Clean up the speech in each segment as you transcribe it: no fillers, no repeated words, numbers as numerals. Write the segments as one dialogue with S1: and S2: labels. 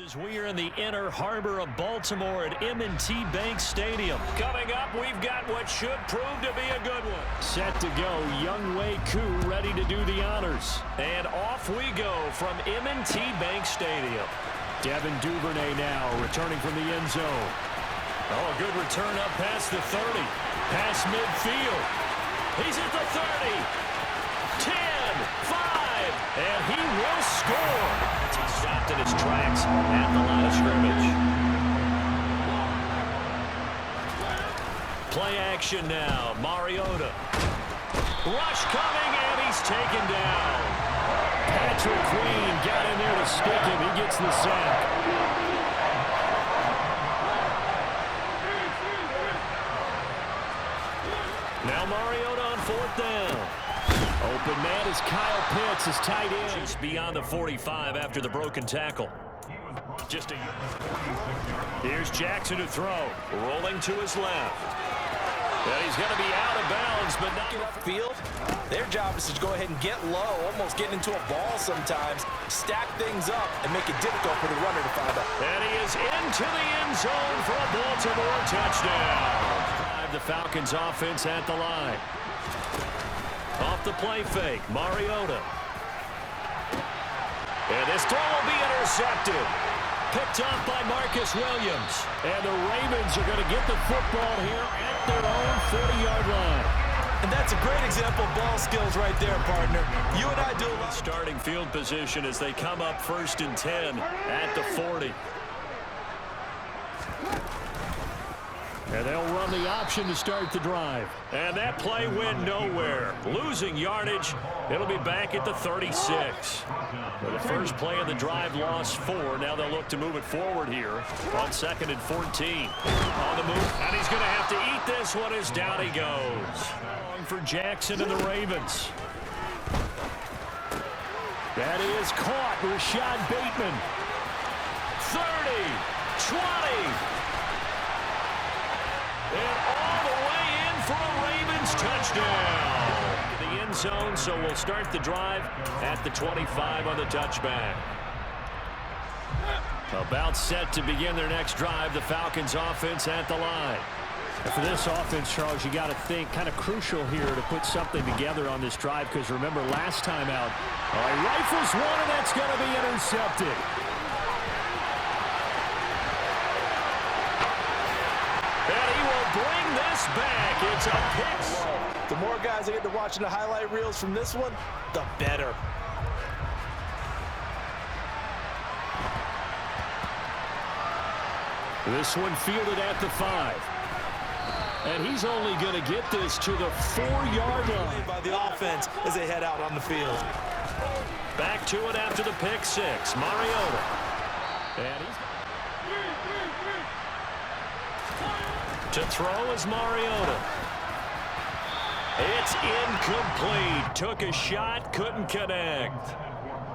S1: As we are in the inner harbor of Baltimore at M&T Bank Stadium. Coming up, we've got what should prove to be a good one. Set to go, Younghoe Koo ready to do the honors. And off we go from M&T Bank Stadium. Devin Duvernay now returning from the end zone. Oh, a good return up past the 30. Past midfield. He's at the 30. 10, 5, and he will score. He stopped in his tracks at the line of scrimmage. Play action now. Mariota. Rush coming, and he's taken down. Patrick Queen got in there to stick him. He gets the sack. Now Mariota on 4th down. Open man is Kyle Pitts, his tight end. Just beyond the 45 after the broken tackle. Here's Jackson to throw. Rolling to his left. And he's going to be out of bounds, but not
S2: upfield. Their job is to go ahead and get low, almost get into a ball sometimes, stack things up, and make it difficult for the runner to find out.
S1: And he is into the end zone for a Baltimore touchdown. The Falcons offense at the line. Off the play fake, Mariota. And this throw will be intercepted. Picked off by Marcus Williams. And the Ravens are going to get the football here at their own 40-yard line.
S2: And that's a great example of ball skills right there, partner. You and I do a lot.
S1: Starting field position as they come up 1st and 10 at the 40. And they'll run the option to start the drive. And that play went nowhere. Losing yardage. It'll be back at the 36. For the first play of the drive lost 4. Now they'll look to move it forward here on 2nd and 14. On the move. And he's going to have to eat this one as down he goes. For Jackson and the Ravens. That is caught. Rashad Bateman. 30. 20. And all the way in for a Ravens touchdown. The end zone, so we'll start the drive at the 25 on the touchback. About set to begin their next drive, the Falcons offense at the line.
S3: And for this offense, Charles, you got to think kind of crucial here to put something together on this drive, because remember last time out,
S1: he rifles one, and that's going to be intercepted. Bring this back. It's a pick.
S2: The more guys that get to watching the highlight reels from this one, the better.
S1: This one fielded at the 5. And he's only going to get this to the 4-yard line.
S2: By the offense as they head out on the field.
S1: Back to it after the pick 6. Mariota. And he's... To throw is Mariota. It's incomplete. Took a shot, couldn't connect.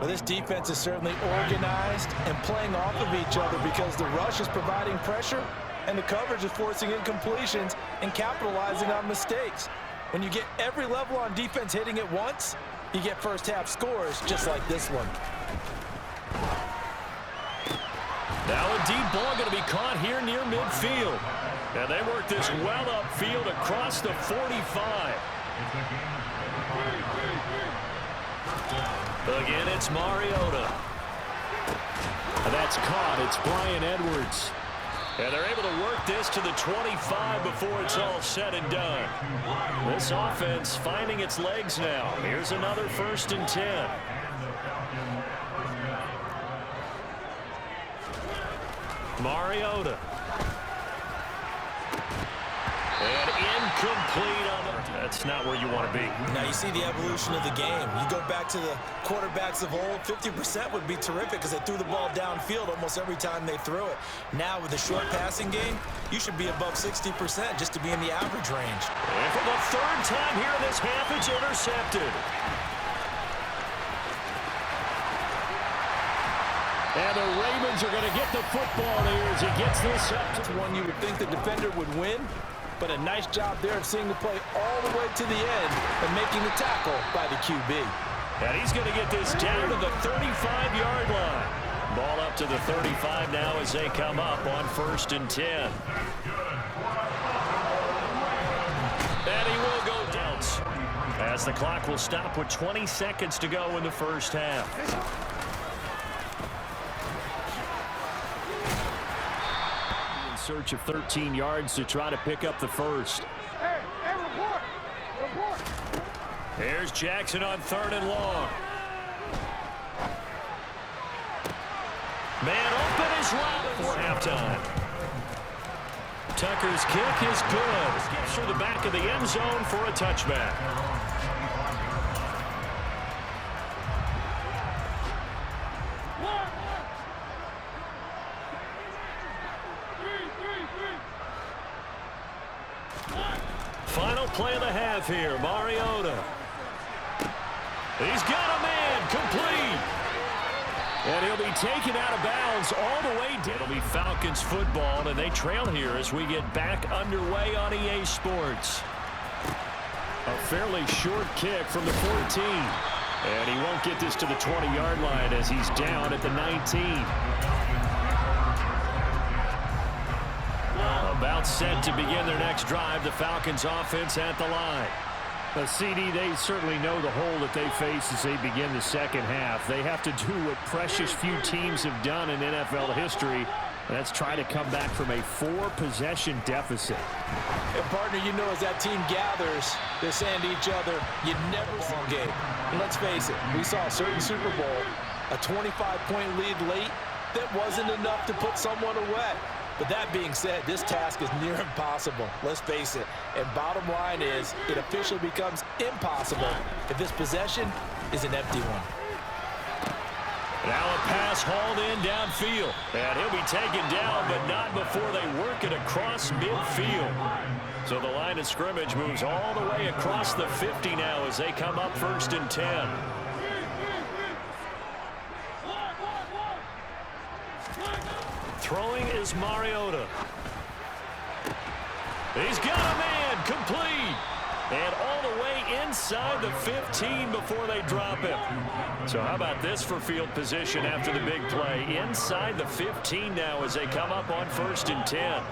S2: Well, this defense is certainly organized and playing off of each other because the rush is providing pressure and the coverage is forcing incompletions and capitalizing on mistakes. When you get every level on defense hitting it once, you get first half scores just like this one.
S1: Now a deep ball going to be caught here near midfield. And they work this well upfield across the 45. Again, it's Mariota. And that's caught. It's Bryan Edwards. And they're able to work this to the 25 before it's all said and done. This offense finding its legs now. Here's another 1st and 10. Mariota. And incomplete on the... That's not where you want to be.
S2: Now you see the evolution of the game. You go back to the quarterbacks of old, 50% would be terrific because they threw the ball downfield almost every time they threw it. Now with the short passing game, you should be above 60% just to be in the average range.
S1: And for the 3rd time here in this half, it's intercepted. And the Ravens are going to get the football here as he gets this up.
S2: It's one you would think the defender would win, but a nice job there of seeing the play all the way to the end and making the tackle by the QB.
S1: And he's going to get this down to the 35-yard line. Ball up to the 35 now as they come up on 1st and 10. And he will go down. As the clock will stop with 20 seconds to go in the first half. In search of 13 yards to try to pick up the first.
S4: Report.
S1: Here's Jackson on 3rd and long. Man open is right before halftime. Tucker's kick is good. Gets through the back of the end zone for a touchback. Final play of the half here, Mariota. He's got a man, complete. And he'll be taken out of bounds all the way down. It'll be Falcons football, and they trail here as we get back underway on EA Sports. A fairly short kick from the 14. And he won't get this to the 20-yard line as he's down at the 19. About set to begin their next drive. The Falcons offense at the line. CD, they certainly know the hole that they face as they begin the second half. They have to do what precious few teams have done in NFL history. That's try to come back from a 4-possession deficit.
S2: And partner, you know, as that team gathers, they're saying to each other, you never win a game. And let's face it, we saw a certain Super Bowl, a 25-point lead late that wasn't enough to put someone away. But that being said, this task is near impossible. Let's face it. And bottom line is, it officially becomes impossible if this possession is an empty one.
S1: Now a pass hauled in downfield. And he'll be taken down, but not before they work it across midfield. So the line of scrimmage moves all the way across the 50 now as they come up 1st and 10. Throwing is Mariota. He's got a man, complete. And all the way inside the 15 before they drop him. So how about this for field position after the big play? Inside the 15 now as they come up on 1st and 10.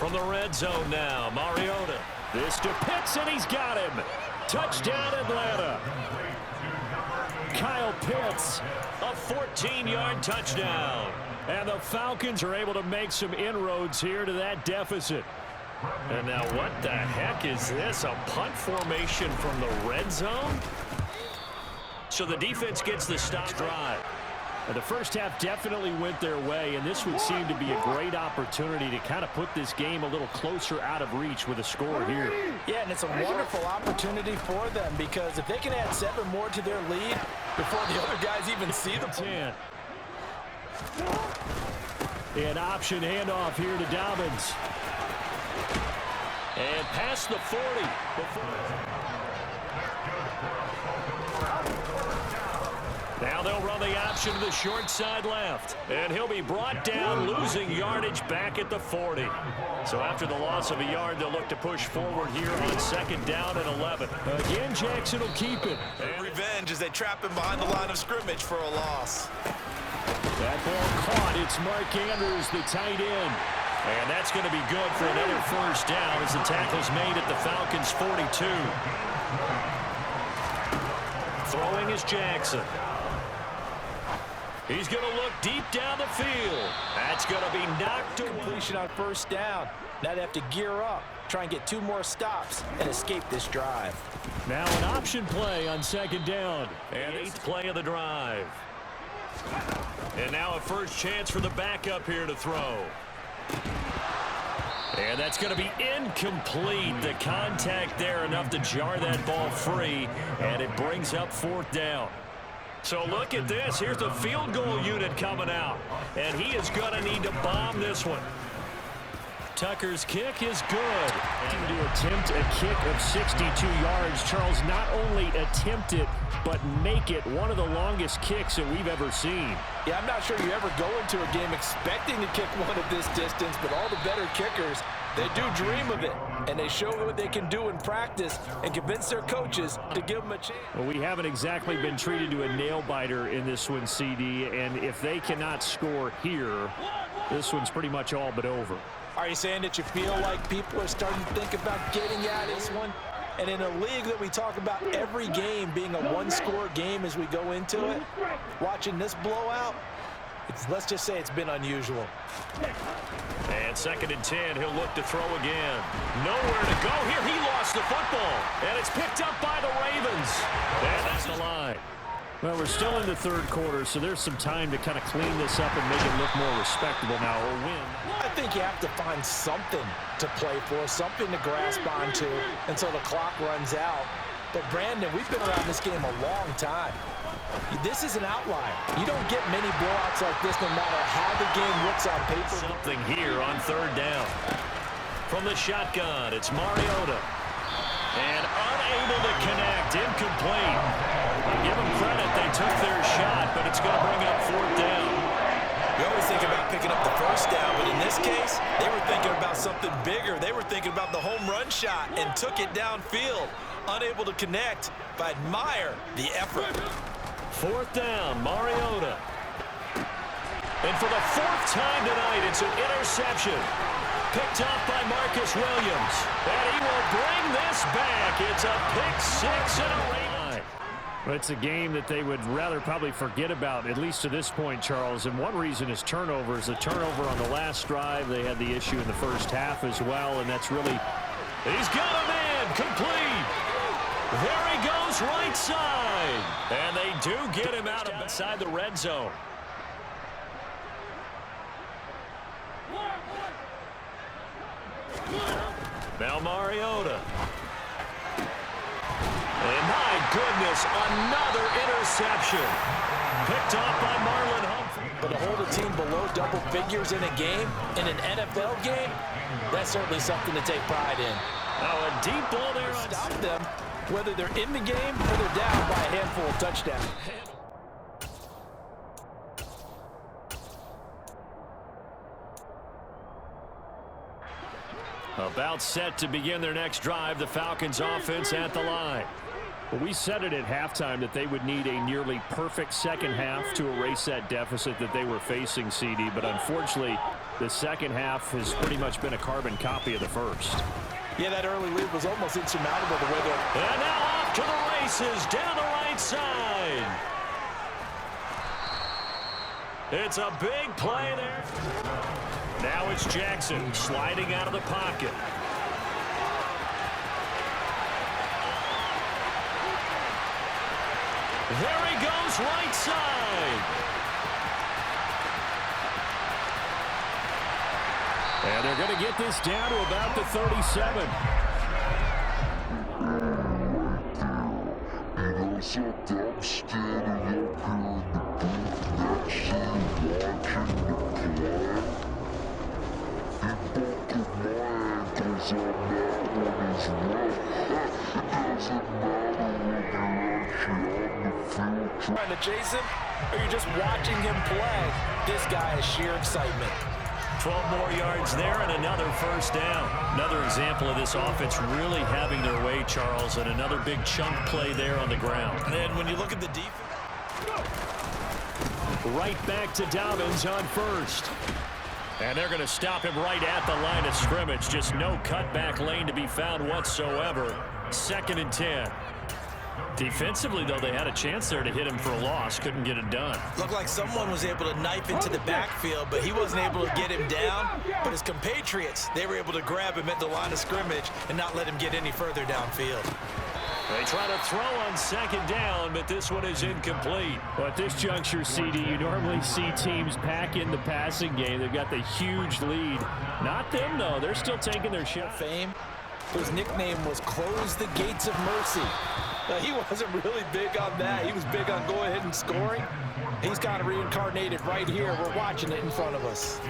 S1: From the red zone now, Mariota. This to Pitts, and he's got him. Touchdown, Atlanta. Kyle Pitts, a 14-yard touchdown. And the Falcons are able to make some inroads here to that deficit. And now what the heck is this? A punt formation from the red zone? So the defense gets the stop drive. And the first half definitely went their way, and this would seem to be a great opportunity to kind of put this game a little closer out of reach with a score here.
S2: Yeah, and it's a wonderful opportunity for them because if they can add 7 more to their lead before the other guys even see the
S1: 10. An option handoff here to Dobbins. And past the 40. Now they'll run the option to the short side left. And he'll be brought down, losing yardage back at the 40. So after the loss of a yard, they'll look to push forward here on 2nd down and 11. Again, Jackson will keep it.
S5: And revenge as they trap him behind the line of scrimmage for a loss.
S1: That ball caught. It's Mark Andrews, the tight end. And that's going to be good for another 1st down as the tackle's made at the Falcons' 42. Throwing is Jackson. He's going to look deep down the field. That's going to be knocked away.
S2: Completion on 1st down. Now they have to gear up, try and get 2 more stops, and escape this drive.
S1: Now an option play on 2nd down. And 8th play of the drive. And now a first chance for the backup here to throw. And that's going to be incomplete. The contact there enough to jar that ball free. And it brings up 4th down. So look at this. Here's the field goal unit coming out. And he is going to need to bomb this one. Tucker's kick is good. And to attempt a kick of 62 yards, Charles, not only attempt it, but make it one of the longest kicks that we've ever seen.
S2: Yeah, I'm not sure you ever go into a game expecting to kick one at this distance, but all the better kickers They do dream of it, and they show what they can do in practice and convince their coaches to give them a chance.
S3: Well, we haven't exactly been treated to a nail-biter in this one, CD, and if they cannot score here, this one's pretty much all but over.
S2: Are you saying that you feel like people are starting to think about getting out of this one? And in a league that we talk about every game being a one-score game as we go into it, watching this blowout, let's just say it's been unusual.
S1: And 2nd and 10, he'll look to throw again. Nowhere to go here. He lost the football. And it's picked up by the Ravens. And that's the line.
S3: Well, we're still in the third quarter, so there's some time to kind of clean this up and make it look more respectable now, or win.
S2: I think you have to find something to play for, something to grasp onto until the clock runs out. But, Brandon, we've been around this game a long time. This is an outlier. You don't get many blowouts like this no matter how the game looks on paper.
S1: Something here on 3rd down. From the shotgun, it's Mariota. And unable to connect, incomplete. I'll give them credit, they took their shot, but it's going to bring up 4th down.
S5: You always think about picking up the 1st down, but in this case, they were thinking about something bigger. They were thinking about the home run shot and took it downfield. Unable to connect, but admire the effort.
S1: 4th down, Mariota. And for the 4th time tonight, it's an interception. Picked up by Marcus Williams. And he will bring this back. It's a pick 6 and a ring.
S3: Well, it's a game that they would rather probably forget about, at least to this point, Charles. And one reason is turnovers. The turnover on the last drive. They had the issue in the first half as well, and that's really...
S1: He's got a man, complete. There he goes, right side. And they do get him out of outside the red zone. Now Mariota. And my goodness, another interception. Picked off by Marlon Humphrey.
S2: But to hold a team below double figures in a game, in an NFL game, that's certainly something to take pride in.
S1: Oh, a deep ball there.
S2: Stop them, whether they're in the game or they're down by a handful of touchdowns.
S1: About set to begin their next drive, the Falcons offense at the line.
S3: Well, we said it at halftime that they would need a nearly perfect second half to erase that deficit that they were facing, CD. But unfortunately, the second half has pretty much been a carbon copy of the first.
S2: Yeah, that early lead was almost insurmountable the way they're...
S1: And now off to the races, down the right side. It's a big play there. Now it's Jackson sliding out of the pocket. There he goes, right side. And they're going to get this down to about the 37.
S2: Trying to chase him, or you're just watching him play. This guy is sheer excitement.
S1: 12 more yards there and another first down. Another example of this offense really having their way, Charles, and another big chunk play there on the ground.
S5: And then when you look at the defense.
S1: Right back to Dobbins on first. And they're going to stop him right at the line of scrimmage. Just no cutback lane to be found whatsoever. 2nd and 10. Defensively, though, they had a chance there to hit him for a loss. Couldn't get it done.
S5: Looked like someone was able to knife into the backfield, but he wasn't able to get him down. But his compatriots, they were able to grab him at the line of scrimmage and not let him get any further downfield.
S1: They try to throw on 2nd down, but this one is incomplete.
S3: Well, at this juncture, CD, you normally see teams pack in the passing game. They've got the huge lead. Not them, though. They're still taking their shot.
S2: Fame, whose nickname was Close the Gates of Mercy. He wasn't really big on that. He was big on go ahead and scoring. He's kind of reincarnated right here. We're watching it in front of us.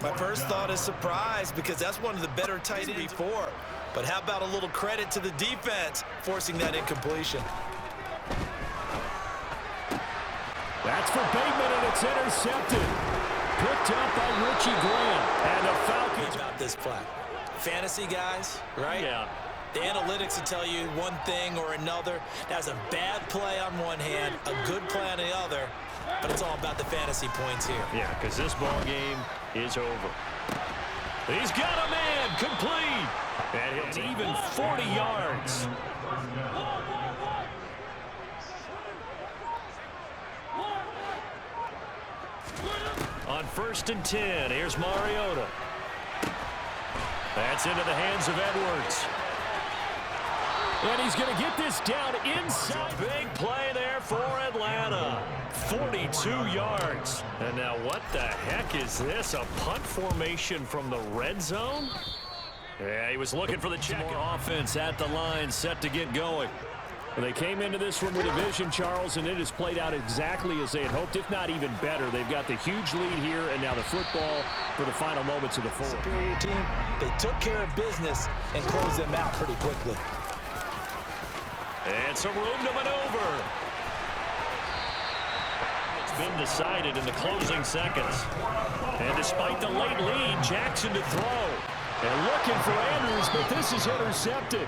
S5: My first thought is surprise because that's one of the better tight ends before. But how about a little credit to the defense forcing that incompletion?
S3: That's for Bateman, and it's intercepted. Picked up by Richie Graham. And the Falcons.
S5: About this play. fantasy guys, right?
S3: Yeah.
S5: The analytics will tell you one thing or another. That's a bad play on one hand, a good play on the other, but it's all about the fantasy points here.
S3: Yeah, because this ball game is over. He's got a man, complete. And it's even 40 yards. On 1st and 10, here's Mariota. That's into the hands of Edwards. And he's going to get this down inside. Big play there for Atlanta. 42 yards. And now what the heck is this? A punt formation from the red zone? Yeah, he was looking for the check. More offense at the line, set to get going. Well, they came into this one with a vision, Charles, and it has played out exactly as they had hoped, if not even better. They've got the huge lead here, and now the football for the final moments of the fourth.
S2: Superior team, they took care of business and closed them out pretty quickly.
S3: And some room to maneuver. It's been decided in the closing seconds. And despite the late lead, Jackson to throw. And looking for Andrews, but this is intercepted.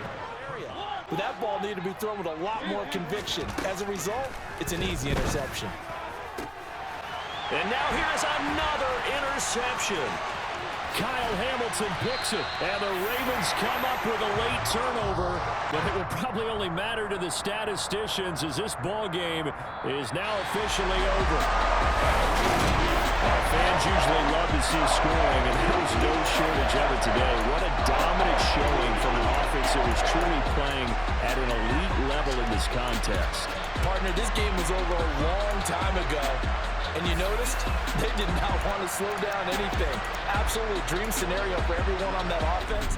S2: But that ball needed to be thrown with a lot more conviction. As a result, it's an easy interception.
S3: And now here's another interception. Kyle Hamilton picks it, and the Ravens come up with a late turnover, but it will probably only matter to the statisticians as this ball game is now officially over. Fans usually love to see scoring, and there was no shortage of it today. What a dominant showing from an offense that was truly playing at an elite level in this contest.
S2: Partner, this game was over a long time ago. And you noticed they did not want to slow down anything. Absolutely dream scenario for everyone on that offense.